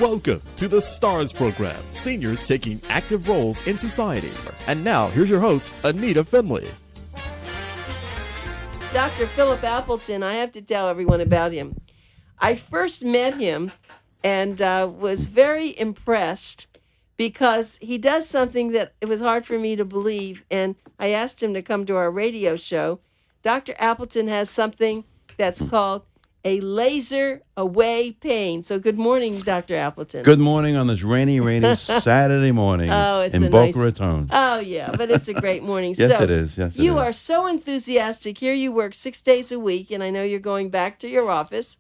Welcome to the STARS program, seniors taking active roles in society. And now, here's your host, ANITA FINLEY. Dr. PHILLIP Appleton, I have to tell everyone about him. I first met him and was very impressed because he does something that it was hard for me to believe. And I asked him to come to our radio show. Dr. Appleton has something that's called a laser away pain. So good morning, Dr. Appleton. Good morning on this rainy Saturday morning in Boca Raton. Oh, yeah, but it's a great morning. Yes, so it is. Yes, you are so enthusiastic. Here you work 6 days a week, and I know you're going back to your office.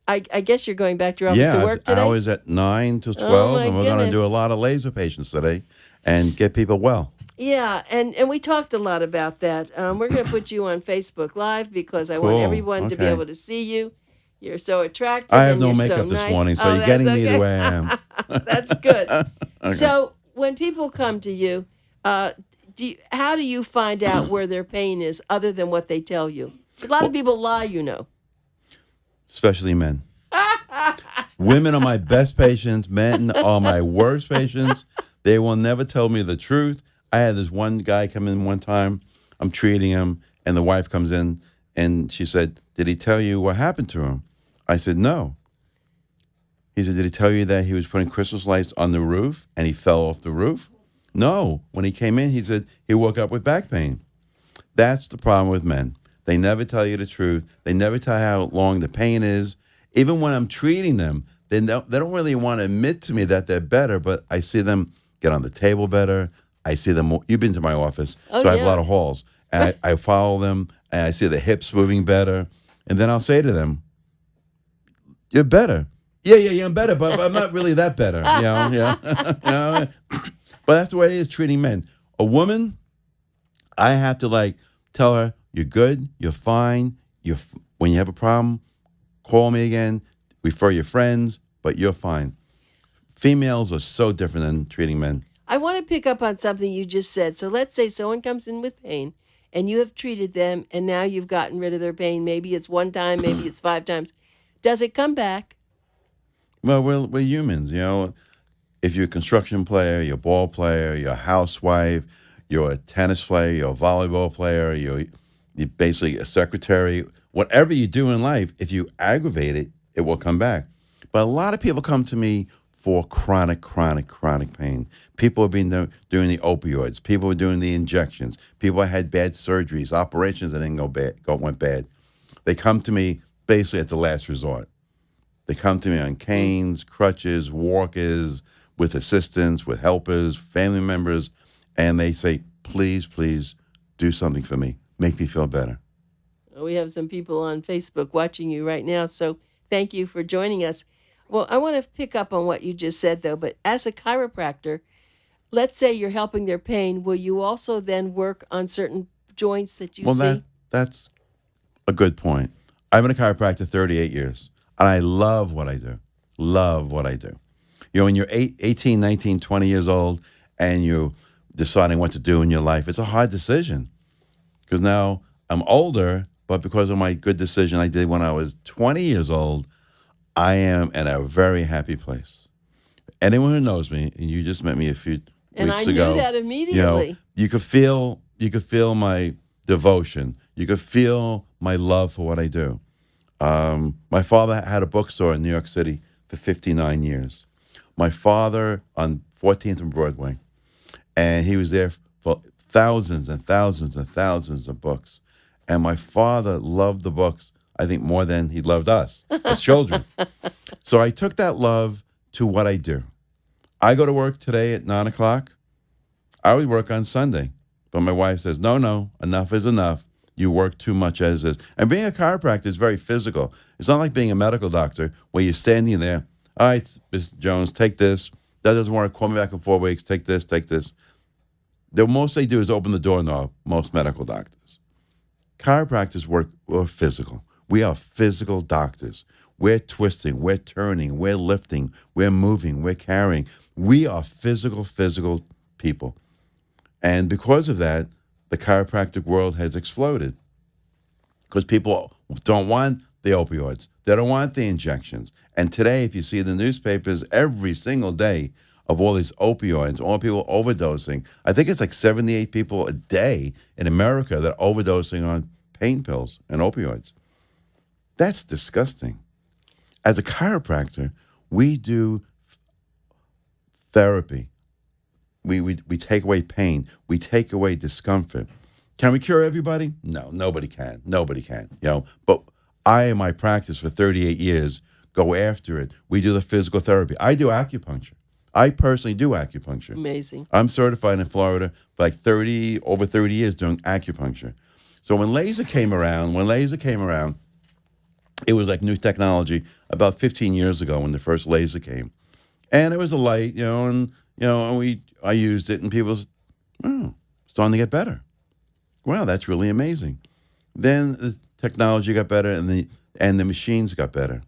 I guess you're going back to your office to work today? Yeah, hours at 9 to 12, and we're going to do a lot of laser patients today and get people well. Yeah, and we talked a lot about that. We're going to put you on Facebook Live because I want everyone to be able to see you. You're so attractive. I have no so makeup nice. this morning, so you're getting me the way I am. That's good. Okay. So when people come to you, how do you find out where their pain is other than what they tell you? A lot of people lie, you know. Especially men. Women are my best patients. Men are my worst patients. They will never tell me the truth. I had this one guy come in one time. I'm treating him, and the wife comes in, and she said, "Did he tell you what happened to him?" I said, "No." He said, "Did he tell you that he was putting Christmas lights on the roof and he fell off the roof?" No. When he came in, he said he woke up with back pain. That's the problem with men. They never tell you the truth. They never tell how long the pain is. Even when I'm treating them, they don't really want to admit to me that they're better, but I see them get on the table better. I see them. You've been to my office, so I have a lot of halls. And I follow them, and I see the hips moving better. And then I'll say to them, "You're better." Yeah, I'm better, but I'm not really that better. But that's the way it is treating men. A woman, I have to tell her, "You're good, you're fine. When you have a problem, call me again, refer your friends, but you're fine." Females are so different than treating men. I want to pick up on something you just said. So let's say someone comes in with pain, and you have treated them, and now you've gotten rid of their pain. Maybe it's one time, maybe it's 5 times. Does it come back? Well, we're humans, you know. If you're a construction player, you're a ball player, you're a housewife, you're a tennis player, you're a volleyball player, you're basically a secretary. Whatever you do in life, if you aggravate it, it will come back. But a lot of people come to me for chronic pain. People have been doing the opioids. People are doing the injections. People had bad surgeries, operations that went bad. They come to me basically at the last resort. They come to me on canes, crutches, walkers, with assistants, with helpers, family members, and they say, "Please, please do something for me. Make me feel better." We have some people on Facebook watching you right now, so thank you for joining us. Well, I want to pick up on what you just said, though, but as a chiropractor, let's say you're helping their pain. Will you also then work on certain joints that you see? Well, that's a good point. I've been a chiropractor 38 years, and I love what I do. Love what I do. You know, when you're 18, 19, 20 years old, and you're deciding what to do in your life, it's a hard decision. Because now I'm older, but because of my good decision I did when I was 20 years old, I am in a very happy place. Anyone who knows me, and you just met me a few weeks ago. And I knew that immediately. You could feel my devotion. You could feel my love for what I do. My father had a bookstore in New York City for 59 years. My father on 14th and Broadway, and he was there for thousands and thousands and thousands of books. And my father loved the books, I think, more than he loved us as children. So I took that love to what I do. I go to work today at 9 o'clock. I always work on Sunday. But my wife says, no, enough is enough. You work too much as is. And being a chiropractor is very physical. It's not like being a medical doctor where you're standing there. "All right, Mr. Jones, take this. That doesn't work. Call me back in 4 weeks. Take this, take this." The most they do is open the doorknob, most medical doctors. Chiropractors we're physical. We are physical doctors. We're twisting, we're turning, we're lifting, we're moving, we're carrying. We are physical people. And because of that, the chiropractic world has exploded. Because people don't want the opioids. They don't want the injections. And today, if you see the newspapers every single day of all these opioids, all people overdosing, I think it's like 78 people a day in America that are overdosing on pain pills and opioids. That's disgusting. As a chiropractor, we do therapy. We take away pain. We take away discomfort. Can we cure everybody? No, nobody can. Nobody can. But I, in my practice for 38 years, go after it. We do the physical therapy. I do acupuncture. I personally do acupuncture. Amazing. I'm certified in Florida for like over 30 years doing acupuncture. So when laser came around, it was like new technology about 15 years ago when the first laser came. And it was a light, I used it and people was, starting to get better. Wow, that's really amazing. Then the technology got better and the machines got better.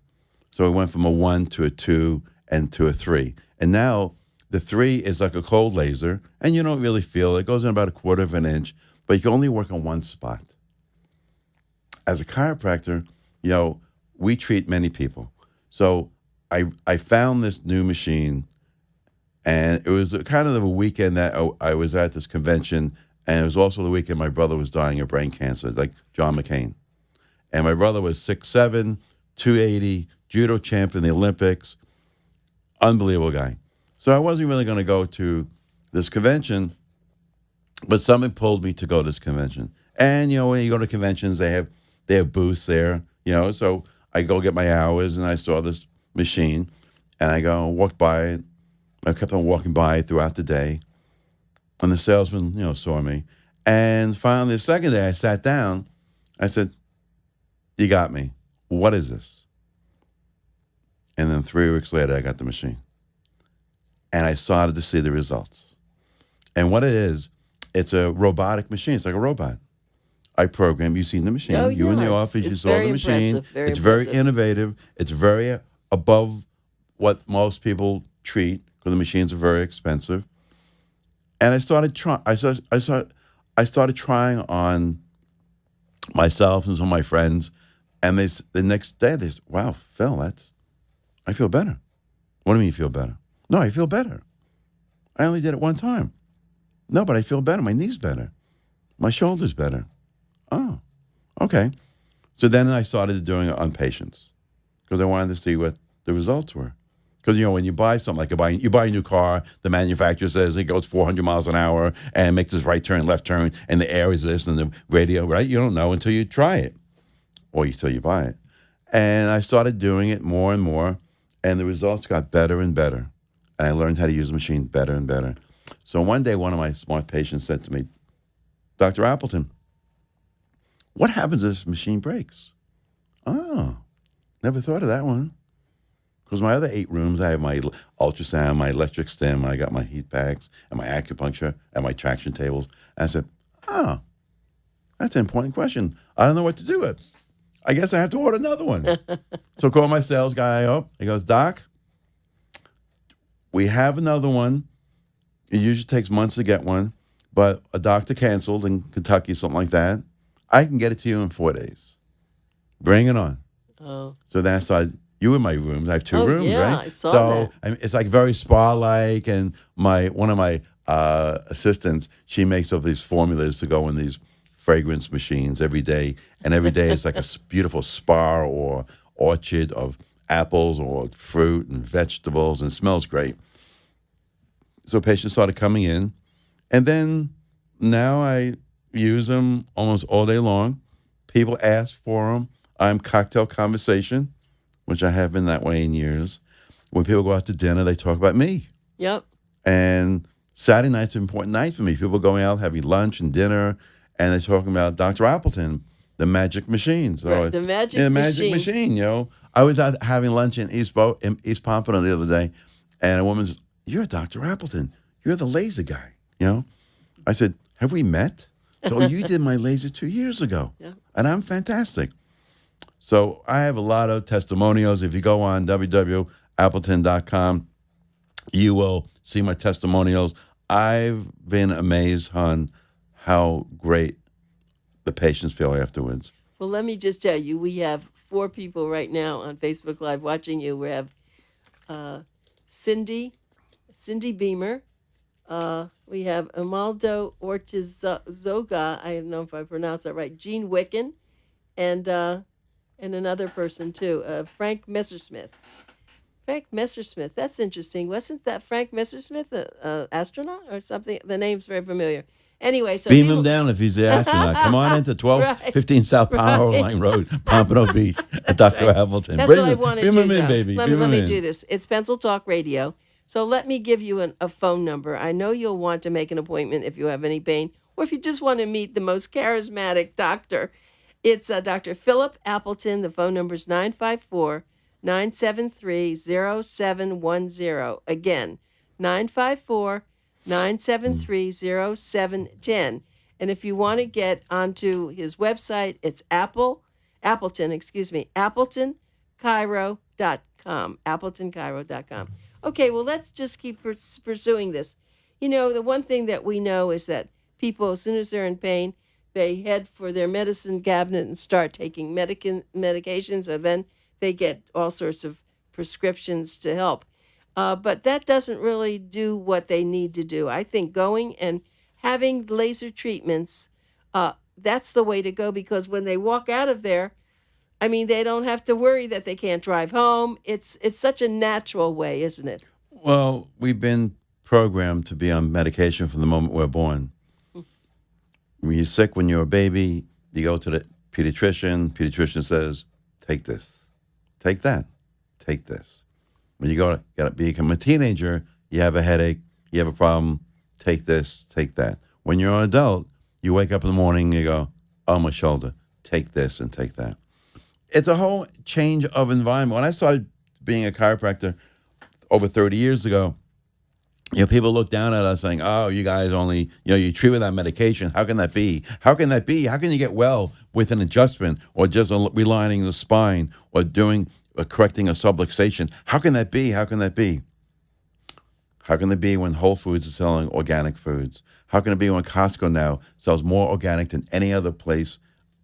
So it went from a 1 to a 2 and to a 3. And now the 3 is like a cold laser and you don't really feel it. It goes in about 1/4 of an inch, but you can only work on one spot. As a chiropractor, we treat many people. So I found this new machine, and it was kind of a weekend that I was at this convention, and it was also the weekend my brother was dying of brain cancer, like John McCain. And my brother was 6'7", 280, judo champion in the Olympics, unbelievable guy. So I wasn't really going to go to this convention, but something pulled me to go to this convention. And, when you go to conventions, they have booths there, so I go get my hours, and I saw this machine, and I walked by it. I kept on walking by it throughout the day, and the salesman, saw me. And finally, the second day, I sat down. I said, "You got me. What is this?" And then 3 weeks later, I got the machine, and I started to see the results. And what it is, it's a robotic machine. It's like a robot. I program. You've seen the machine. Oh, You in the yeah, office, you saw the machine. Very it's very impressive. innovative. It's very above what most people treat because the machines are very expensive. And I started trying. I started trying on myself and some of my friends, and the next day they said, "Wow, Phil, I feel better." What do you mean you feel better? No, I feel better. I only did it one time. No, but I feel better. My knee's better. My shoulder's better. Oh, okay. So then I started doing it on patients because I wanted to see what the results were. Because, when you buy something, like you buy a new car, the manufacturer says it goes 400 miles an hour and makes this right turn, left turn, and the air is this and the radio, right? You don't know until you try it or until you buy it. And I started doing it more and more, and the results got better and better. And I learned how to use the machine better and better. So one day, one of my smart patients said to me, "Dr. Appleton, what happens if this machine breaks?" Oh, never thought of that one. Because my other 8 rooms, I have my ultrasound, my electric stim, I got my heat packs, and my acupuncture, and my traction tables. And I said, that's an important question. I don't know what to do with it. I guess I have to order another one. So I call my sales guy up. He goes, "Doc, we have another one. It usually takes months to get one, but a doctor canceled in Kentucky, something like that. I can get it to you in 4 days. Bring it on." Oh. So then I started. You in my rooms. I have 2 rooms, yeah, right? I saw that. It's like very spa-like, and one of my assistants, she makes up these formulas to go in these fragrance machines every day, and every day it's like a beautiful spa or orchard of apples or fruit and vegetables, and it smells great. So patients started coming in, and then now I use them almost all day long. People ask for them. I'm cocktail conversation, which I have been that way in years. When people go out to dinner, they talk about me. Yep. And Saturday night's an important night for me. People going out having lunch and dinner, and they're talking about Dr. Appleton, the magic machine. So Right, the magic magic machine. I was out having lunch in East Pompano the other day, and a woman says, "You're Dr. Appleton. You're the laser guy." I said, "Have we met?" So you did my laser 2 years ago, and I'm fantastic. So I have a lot of testimonials. If you go on www.appleton.com, you will see my testimonials. I've been amazed on how great the patients feel afterwards. Well, let me just tell you, we have 4 people right now on Facebook Live watching you. We have Cindy Beamer. We have Amaldo Ortizoga. I don't know if I pronounced that right. Gene Wicken, and another person too, Frank Messersmith. Frank Messersmith. That's interesting. Wasn't that Frank Messersmith an astronaut or something? The name's very familiar. Anyway, so beam him down if he's the astronaut. Come on into 1215 South Power Line Road, Pompano Beach, at Dr. right. Appleton. That's Bring what I him, want to beam do. him in, baby. Let Beam him me in. do this. It's Pencil Talk Radio. So let me give you a phone number. I know you'll want to make an appointment if you have any pain, or if you just want to meet the most charismatic doctor. It's Dr. Philip Appleton. The phone number is 954-973-0710. Again, 954-973-0710. And if you want to get onto his website, it's AppletonChiro.com. AppletonChiro.com. Okay, well, let's just keep pursuing this. You know, the one thing that we know is that people, as soon as they're in pain, they head for their medicine cabinet and start taking medications, or then they get all sorts of prescriptions to help. But that doesn't really do what they need to do. I think going and having laser treatments, that's the way to go, because when they walk out of there, I mean, they don't have to worry that they can't drive home. It's such a natural way, isn't it? Well, we've been programmed to be on medication from the moment we're born. When you're sick, when you're a baby, you go to the pediatrician. Pediatrician says, take this, take that, take this. When you gotta become a teenager, you have a headache, you have a problem, take this, take that. When you're an adult, you wake up in the morning and you go, oh, my shoulder, take this and take that. It's a whole change of environment. When I started being a chiropractor over 30 years ago, people look down at us saying, oh, you guys only, you treat without medication. How can that be? How can that be? How can you get well with an adjustment, or just realigning the spine, or correcting a subluxation? How can that be? How can that be? How can it be when Whole Foods is selling organic foods? How can it be when Costco now sells more organic than any other place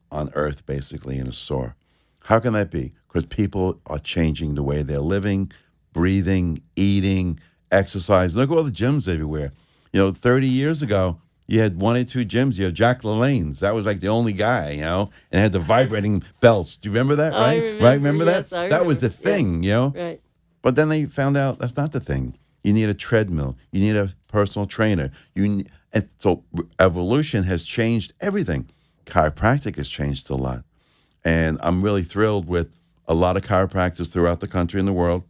on earth, basically, in a store? How can that be? Because people are changing the way they're living, breathing, eating, exercise. Look at all the gyms everywhere. 30 years ago, you had 1 or 2 gyms. You had Jack LaLanne's. That was like the only guy, and had the vibrating belts. Do you remember that, right? Remember yes, that? That was the thing, Right. But then they found out that's not the thing. You need a treadmill. You need a personal trainer. And so evolution has changed everything. Chiropractic has changed a lot. And I'm really thrilled with a lot of chiropractors throughout the country and the world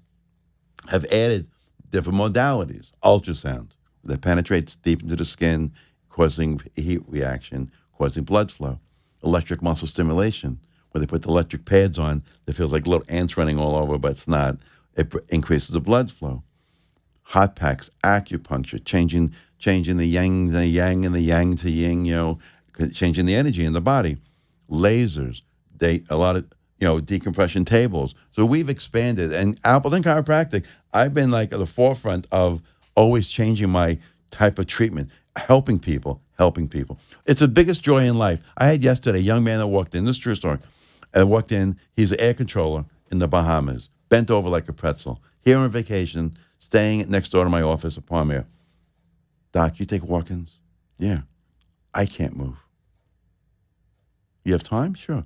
have added different modalities. Ultrasound that penetrates deep into the skin, causing heat reaction, causing blood flow. Electric muscle stimulation, where they put the electric pads on that feels like little ants running all over, but it's not. It increases the blood flow. Hot packs, acupuncture, changing the yang and the yang to yin, changing the energy in the body. Lasers, a lot of decompression tables. So we've expanded. And Appleton Chiropractic, I've been like at the forefront of always changing my type of treatment, helping people. It's the biggest joy in life. I had yesterday a young man that walked in, this is a true story, he's an air controller in the Bahamas, bent over like a pretzel, here on vacation, staying next door to my office at Palm Air. Doc, you take walk-ins? Yeah. I can't move. You have time? Sure.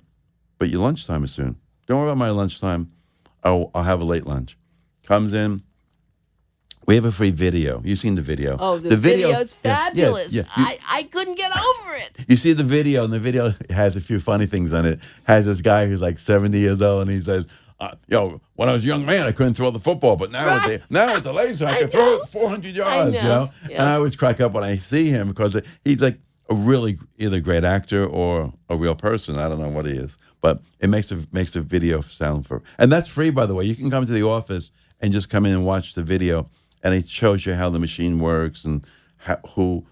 But your lunchtime is soon. Don't worry about my lunchtime. I'll have a late lunch. Comes in. We have a free video. You've seen the video. Oh, the video's fabulous. Yeah. I couldn't get over it. You see the video, and the video has a few funny things on it. Has this guy who's like 70 years old, and he says, when I was a young man, I couldn't throw the football, but now with the laser, I can throw it 400 yards, Yeah. And I always crack up when I see him because he's like a really either great actor or a real person. I don't know what he is, but it makes the video sound and that's free, by the way. You can come to the office and just come in and watch the video, and it shows you how the machine works and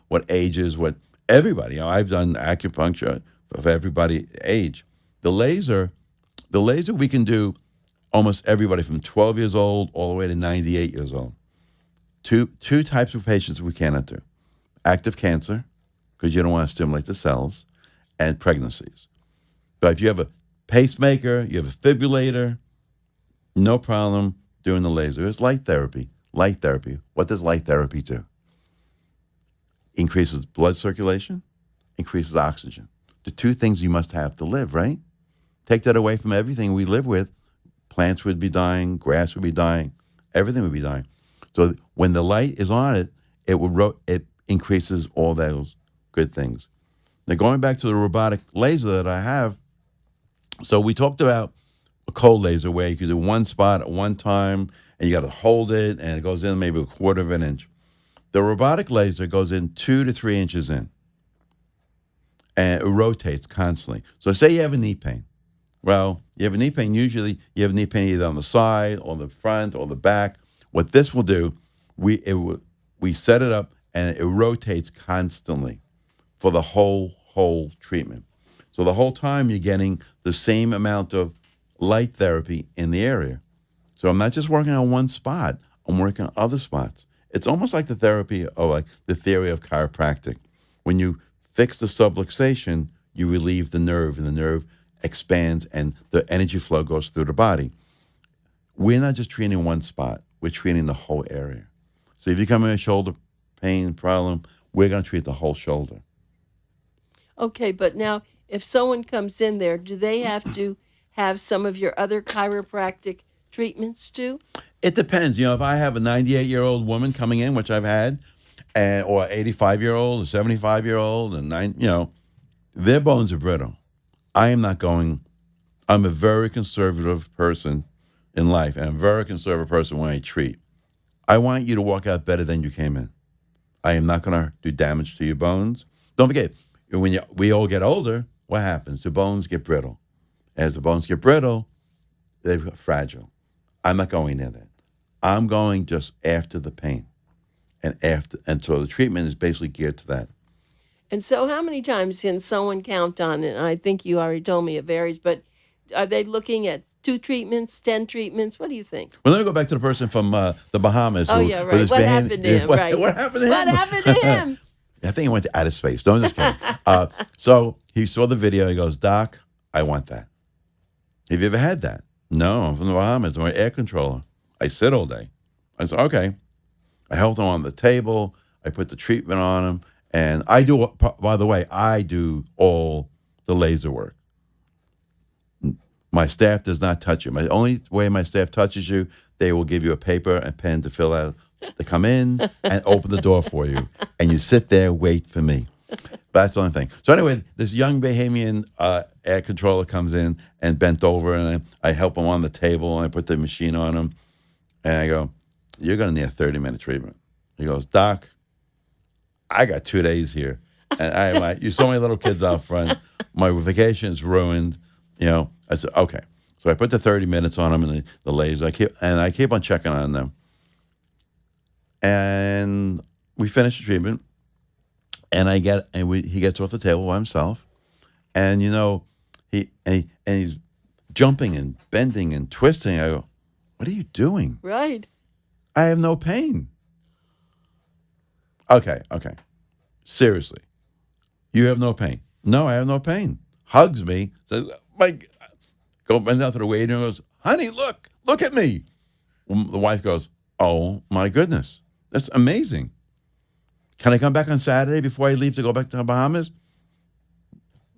what ages, what everybody. I've done acupuncture for everybody age. The laser we can do almost everybody from 12 years old all the way to 98 years old. Two types of patients we cannot do. Active cancer, because you don't want to stimulate the cells, and pregnancies. But if you have a pacemaker, you have a fibrillator, no problem doing the laser. It's light therapy. Light therapy. What does light therapy do? Increases blood circulation, increases oxygen. The two things you must have to live, right? Take that away from everything we live with. Plants would be dying, grass would be dying, everything would be dying. So when the light is on it, it increases all those good things. Now going back to the robotic laser that I have, so we talked about a cold laser where you could do one spot at one time and you got to hold it and it goes in maybe a quarter of an inch. The robotic laser goes in 2 to 3 inches in and it rotates constantly. So say you have a knee pain. Well, you have a knee pain, usually you have a knee pain either on the side or the front or the back. What this will do, we set it up and it rotates constantly for the whole treatment. So the whole time you're getting the same amount of light therapy in the area. So I'm not just working on one spot, I'm working on other spots. It's almost like the therapy or like the theory of chiropractic. When you fix the subluxation, you relieve the nerve and the nerve expands and the energy flow goes through the body. We're not just treating one spot, we're treating the whole area. So if you come in with a shoulder pain problem, we're going to treat the whole shoulder. Okay, but now if someone comes in there, do they have to have some of your other chiropractic treatments too? It depends. If I have a 98-year-old woman coming in, which I've had, or 85-year-old, or 75-year-old, and their bones are brittle. I am not going. I'm a very conservative person in life, and I'm a very conservative person when I treat. I want you to walk out better than you came in. I am not going to do damage to your bones. Don't forget, when we all get older, what happens? The bones get brittle. As the bones get brittle, they're fragile. I'm not going near that. I'm going just after the pain, and so the treatment is basically geared to that. And so how many times can someone count on it? I think you already told me it varies, but are they looking at 2 treatments, 10 treatments? What do you think? Well, let me go back to the person from the Bahamas. Oh, yeah, right. What happened to him? Right. What happened to him? What happened to him? I think he went to outer space. Don't just kidding. So he saw the video. He goes, Doc, I want that. Have you ever had that? No, I'm from the Bahamas. I'm an air controller. I sit all day. I said, okay. I held him on the table. I put the treatment on him. And I do, by the way, I do all the laser work. My staff does not touch you. The only way my staff touches you, they will give you a paper and pen to fill out, to come in and open the door for you. And you sit there, wait for me. But that's the only thing. So anyway, this young Bahamian air controller comes in and bent over, and I help him on the table, and I put the machine on him. And I go, you're going to need a 30-minute treatment. He goes, Doc, I got 2 days here. And you saw my little kids out front. My vacation is ruined. I said, okay. So I put the 30 minutes on them and the laser. I keep on checking on them. And we finish the treatment. And he gets off the table by himself. And he's jumping and bending and twisting. I go, what are you doing? Right. I have no pain. Okay. Seriously. You have no pain. No, I have no pain. Hugs me. Says, Mike, bends out to the waiter and goes, honey, look at me. The wife goes, oh my goodness. That's amazing. Can I come back on Saturday before I leave to go back to the Bahamas?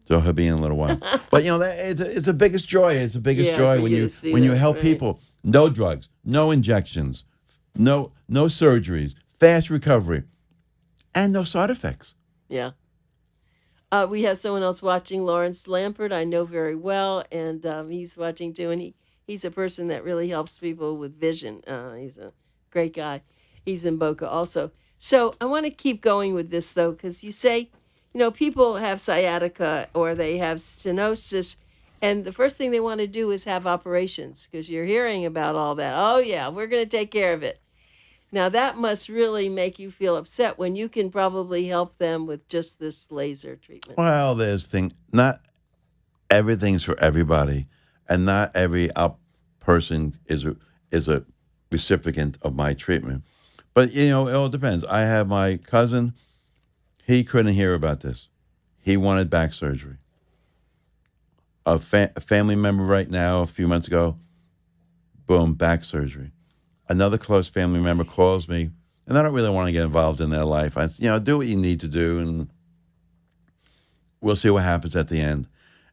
So he'll be in a little while. But it's the biggest joy. It's the biggest joy when you help people. No drugs, no injections, no surgeries, fast recovery, and no side effects. Yeah. We have someone else watching, Lawrence Lampert, I know very well, and he's watching too, and he's a person that really helps people with vision. He's a great guy. He's in Boca also. So I want to keep going with this, though, because you say, people have sciatica or they have stenosis, and the first thing they want to do is have operations because you're hearing about all that. Oh, yeah, we're going to take care of it. Now, that must really make you feel upset when you can probably help them with just this laser treatment. Well, not everything's for everybody, and not every person is a recipient of my treatment. But, it all depends. I have my cousin. He couldn't hear about this. He wanted back surgery. a family member right now, a few months ago, boom, back surgery. Another close family member calls me, and I don't really want to get involved in their life. I, do what you need to do, and we'll see what happens at the end.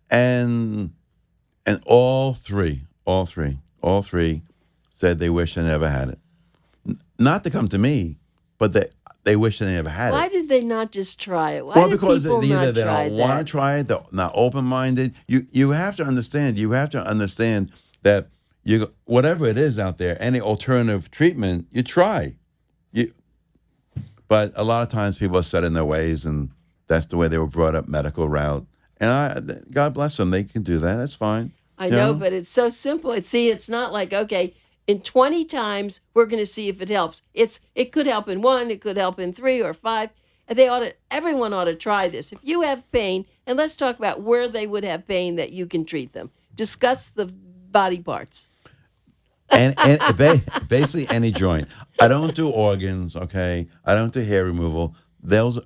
And all three said they wish they never had it. Not to come to me, but they wish they never had Why it. did they not just try it? Why Well, did because people either not they try don't want that? to try it, they're not open-minded. You have to understand. You have to understand that whatever it is out there, any alternative treatment, you try. But a lot of times people are set in their ways, and that's the way they were brought up, medical route. And God bless them, they can do that. That's fine. I know, but it's so simple. It's not like, okay, in 20 times we're going to see if it helps. It could help in 1, it could help in 3 or 5. And everyone ought to try this. If you have pain, and let's talk about where they would have pain that you can treat them. Discuss the body parts. And basically any joint. I don't do organs, okay? I don't do hair removal. There's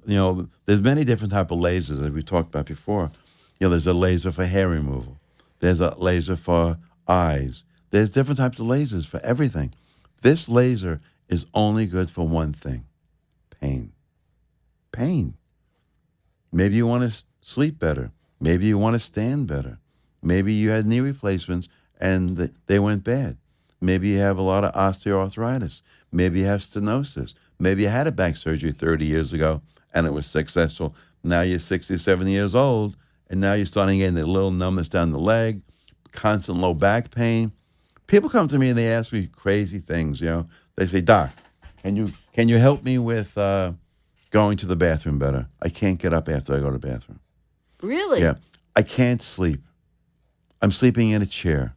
many different type of lasers, as we talked about before. There's a laser for hair removal. There's a laser for eyes. There's different types of lasers for everything. This laser is only good for one thing: pain. Pain. Maybe you want to sleep better. Maybe you want to stand better. Maybe you had knee replacements and they went bad. Maybe you have a lot of osteoarthritis. Maybe you have stenosis. Maybe you had a back surgery 30 years ago and it was successful. Now you're 67 years old and now you're starting getting a little numbness down the leg, constant low back pain. People come to me and they ask me crazy things, They say, "Doc, can you help me with going to the bathroom better? I can't get up after I go to the bathroom." Really? Yeah. I can't sleep. I'm sleeping in a chair.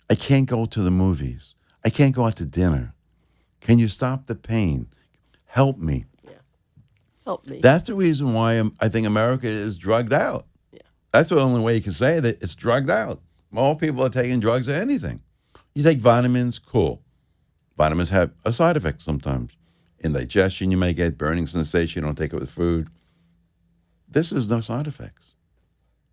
I can't go to the movies. I can't go out to dinner. Can you stop the pain? Help me. Yeah. Help me. That's the reason why I think America is drugged out. Yeah. That's the only way you can say that it's drugged out. More people are taking drugs than anything. You take vitamins, cool. Vitamins have a side effect sometimes. Indigestion, you may get burning sensation. You don't take it with food. This is no side effects.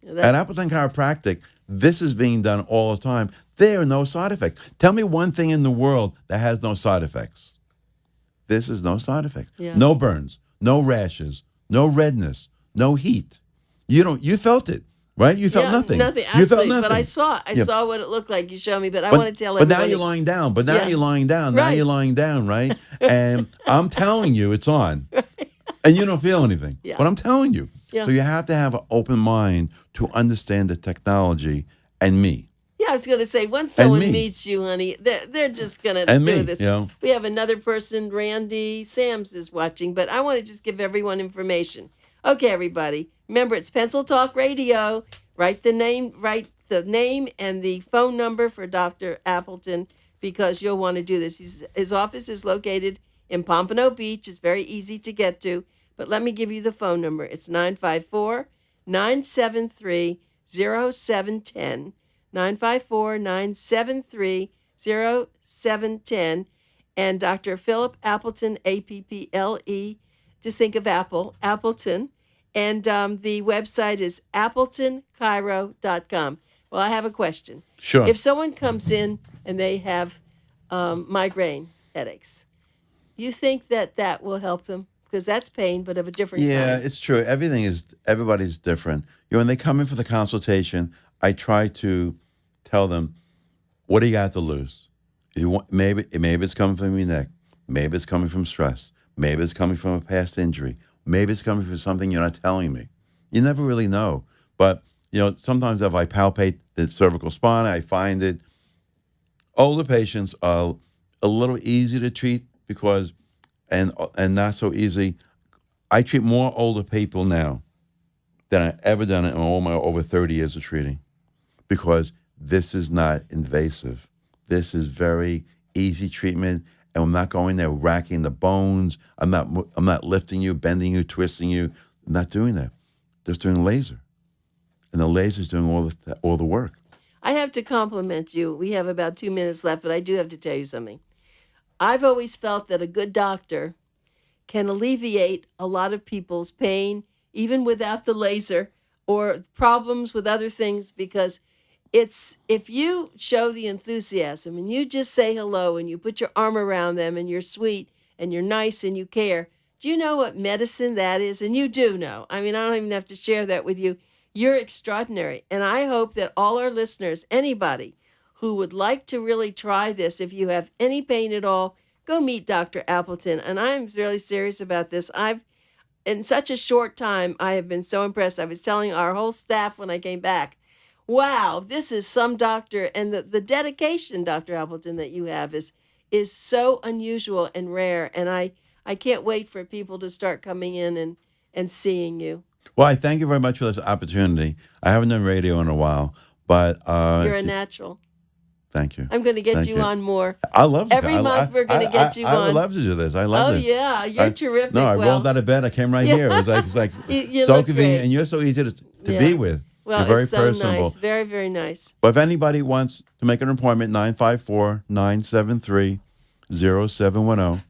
At Appleton Chiropractic, this is being done all the time. There are no side effects. Tell me one thing in the world that has no side effects. This is no side effects. Yeah. No burns, no rashes, no redness, no heat. You felt it, right? You felt nothing. Nothing. You Absolutely. felt nothing. But I saw what it looked like. You showed me, but I want to tell everybody. But now everybody. you're lying down. But now Yeah. you're lying down. Now Right. you're lying down, right? And I'm telling you it's on. And you don't feel anything. Yeah. But I'm telling you. Yeah. So you have to have an open mind to understand the technology and me. Yeah, I was going to say, once someone me. meets you, honey, they're just going to And do me, this. We have another person, Randy Sams, is watching, but I want to just give everyone information. Okay, everybody. Remember, it's Pencil Talk Radio. Write the name and the phone number for Dr. Appleton, because you'll want to do this. His office is located in Pompano Beach. It's very easy to get to. But let me give you the phone number. It's 954-973-0710. 954-973-0710. And Dr. Philip Appleton, APPLE. Just think of Appleton. And the website is appletonchiro.com. Well, I have a question. Sure. If someone comes in and they have migraine headaches, you think that will help them? Because that's pain, but of a different kind. Yeah, it's true. Everybody's different. When they come in for the consultation, I try to tell them, what do you got to lose? If you want, maybe it's coming from your neck. Maybe it's coming from stress. Maybe it's coming from a past injury. Maybe it's coming from something you're not telling me. You never really know. But, sometimes if I palpate the cervical spine, I find it. Older patients are a little easy to treat because, and not so easy. I treat more older people now than I've ever done in all my over 30 years of treating, because this is not invasive. This is very easy treatment, and I'm not going there racking the bones. I'm not lifting you, bending you, twisting you. I'm not doing that. Just doing laser, and the laser's doing all the work. I have to compliment you. We have about 2 minutes left, but I do have to tell you something. I've always felt that a good doctor can alleviate a lot of people's pain, even without the laser, or problems with other things, because it's, if you show the enthusiasm and you just say hello and you put your arm around them and you're sweet and you're nice and you care, do you know what medicine that is? And you do know. I mean, I don't even have to share that with you. You're extraordinary. And I hope that all our listeners, anybody who would like to really try this, if you have any pain at all, go meet Dr. Appleton. And I'm really serious about this. In such a short time, I have been so impressed. I was telling our whole staff when I came back, wow, this is some doctor. And the dedication, Dr. Appleton, that you have is so unusual and rare. And I can't wait for people to start coming in and seeing you. Well, I thank you very much for this opportunity. I haven't done radio in a while, but you're a natural. Thank you. I'm going to get you on more. I love to. Every month we're going to get you on. I would love to do this. I love it. Oh, yeah. You're terrific. No, I rolled out of bed. I came right here. It was like you so look convenient. great. And you're so easy to be with. Well, you're very it's so personable. nice. Very, very nice. But if anybody wants to make an appointment, 954-973-0710.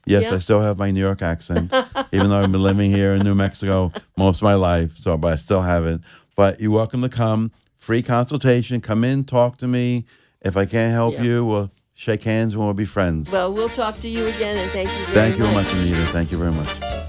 Yes, Yeah. I still have my New York accent, even though I've been living here in New Mexico most of my life. But I still have it. But you're welcome to come. Free consultation. Come in, talk to me. If I can't help you, we'll shake hands and we'll be friends. Well, we'll talk to you again, and thank you very much. Thank you very much, Anita. Thank you very much.